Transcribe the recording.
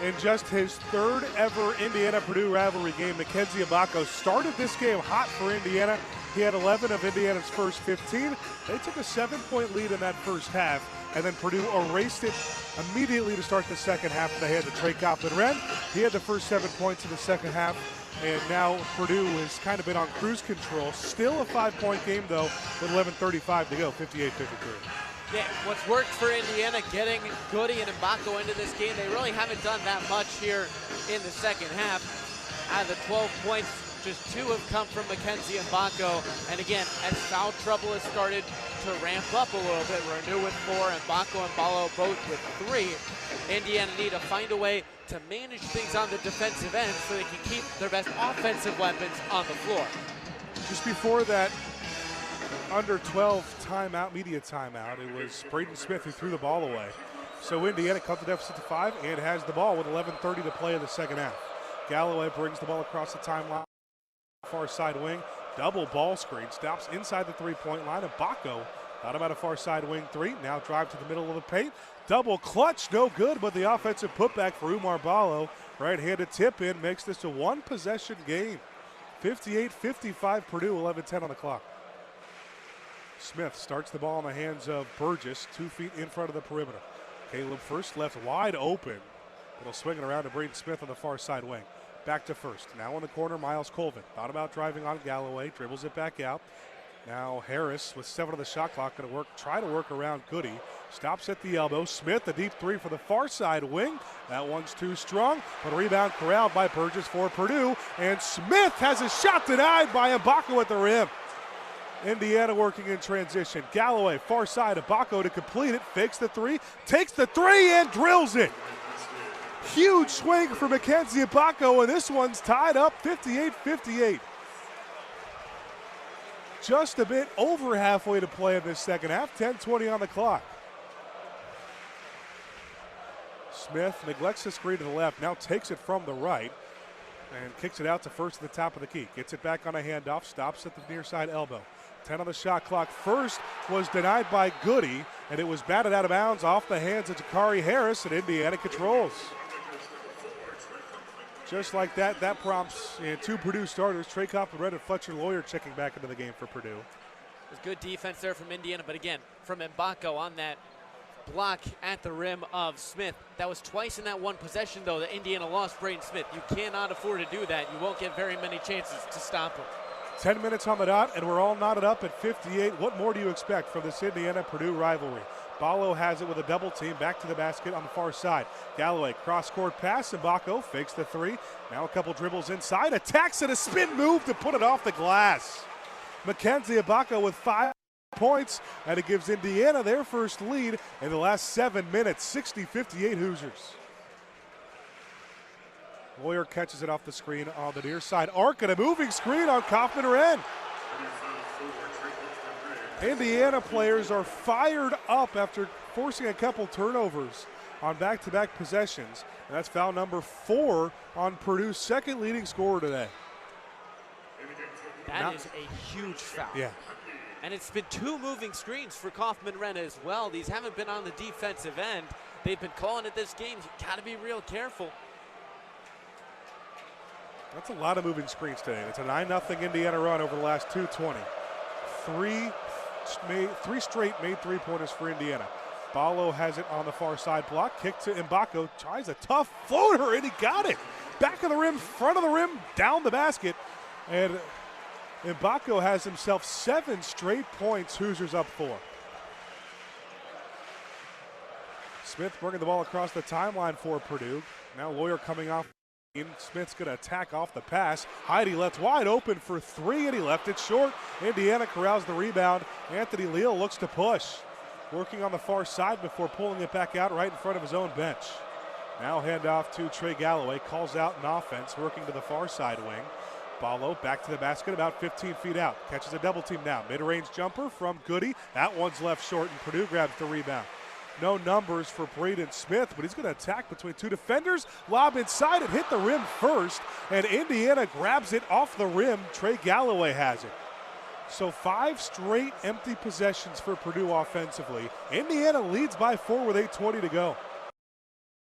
In just his third ever Indiana-Purdue rivalry game, Mackenzie Mbako started this game hot for Indiana. He had 11 of Indiana's first 15. They took a 7-point lead in that first half, and then Purdue erased it immediately to start the second half. They had to Trey Coughlin-Wren. He had the first 7 points in the second half, and now Purdue has kind of been on cruise control. Still a 5-point game, though, with 11:35 to go, 58-53. Yeah, what's worked for Indiana, getting Goody and Mbako into this game, they really haven't done that much here in the second half. Out of the 12 points, just 2 have come from Mackenzie Mbako. And again, as foul trouble has started to ramp up a little bit, Renew with 4, Mbako and Ballo both with 3. Indiana need to find a way to manage things on the defensive end so they can keep their best offensive weapons on the floor. Just before that under 12 timeout, media timeout, it was Braden Smith who threw the ball away. So Indiana cut the deficit to 5 and has the ball with 11:30 to play in the second half. Galloway brings the ball across the timeline, far side wing, double ball screen, stops inside the 3-point line. Mbako got him out of far side wing 3, now drive to the middle of the paint. Double clutch, no good, but the offensive putback for Umar Ballo. Right-handed tip in makes this a 1-possession game. 58-55 Purdue, 11:10 on the clock. Smith starts the ball in the hands of Burgess, 2 feet in front of the perimeter. Caleb first, left wide open. It'll swing it around to Braden Smith on the far side wing. Back to first. Now in the corner, Miles Colvin. Thought about driving on Galloway, dribbles it back out. Now Harris with 7 on the shot clock, going to try to work around Goody. Stops at the elbow. Smith, the deep 3 for the far side wing. That one's too strong, but a rebound corralled by Burgess for Purdue. And Smith has a shot denied by Mbako at the rim. Indiana working in transition. Galloway, far side, Mbako to complete it, fakes the 3, takes the 3 and drills it. Huge swing for Mackenzie Mbako, and this one's tied up 58-58. Just a bit over halfway to play in this second half, 10:20 on the clock. Smith neglects the screen to the left, now takes it from the right and kicks it out to first at the top of the key. Gets it back on a handoff, stops at the near side elbow. 10 on the shot clock. First was denied by Goody, and it was batted out of bounds off the hands of Jakari Harris, and Indiana controls. Just like that, that prompts 2 Purdue starters, Trey Coughlin-Wren and Fletcher Lawyer, checking back into the game for Purdue. It was good defense there from Indiana, but again, from Mbako on that block at the rim of Smith. That was twice in that one possession, though, that Indiana lost Braden Smith. You cannot afford to do that. You won't get very many chances to stop him. 10 minutes on the dot, and we're all knotted up at 58. What more do you expect from this Indiana-Purdue rivalry? Ballo has it with a double team, back to the basket on the far side. Galloway, cross-court pass, Mbako fakes the 3. Now a couple dribbles inside, attacks and a spin move to put it off the glass. Mackenzie Mbako with 5 points, and it gives Indiana their first lead in the last 7 minutes, 60-58 Hoosiers. Lawyer catches it off the screen on the near side arc, and a moving screen on Coughlin-Wren. Indiana players are fired up after forcing a couple turnovers on back-to-back possessions. And that's foul number 4 on Purdue's second leading scorer today. That is a huge foul. Yeah. And it's been 2 moving screens for Coughlin-Wren as well. These haven't been on the defensive end. They've been calling it this game. You got to be real careful. That's a lot of moving screens today. It's a 9-0 Indiana run over the last 2:20. Three straight made 3-pointers for Indiana. Ballo has it on the far side block. Kick to Mbako. Tries a tough floater, and he got it. Back of the rim, front of the rim, down the basket. And Mbako has himself 7 straight points. Hoosiers up 4. Smith bringing the ball across the timeline for Purdue. Now Lawyer coming off. Smith's going to attack off the pass. Heidi left wide open for 3, and he left it short. Indiana corrals the rebound. Anthony Leal looks to push. Working on the far side before pulling it back out right in front of his own bench. Now handoff to Trey Galloway. Calls out an offense, working to the far side wing. Ballo back to the basket about 15 feet out. Catches a double team now. Mid-range jumper from Goody. That one's left short, and Purdue grabs the rebound. No numbers for Braden Smith, but he's going to attack between 2 defenders. Lob inside and hit the rim first, and Indiana grabs it off the rim. Trey Galloway has it. So 5 straight empty possessions for Purdue offensively. Indiana leads by 4 with 8:20 to go.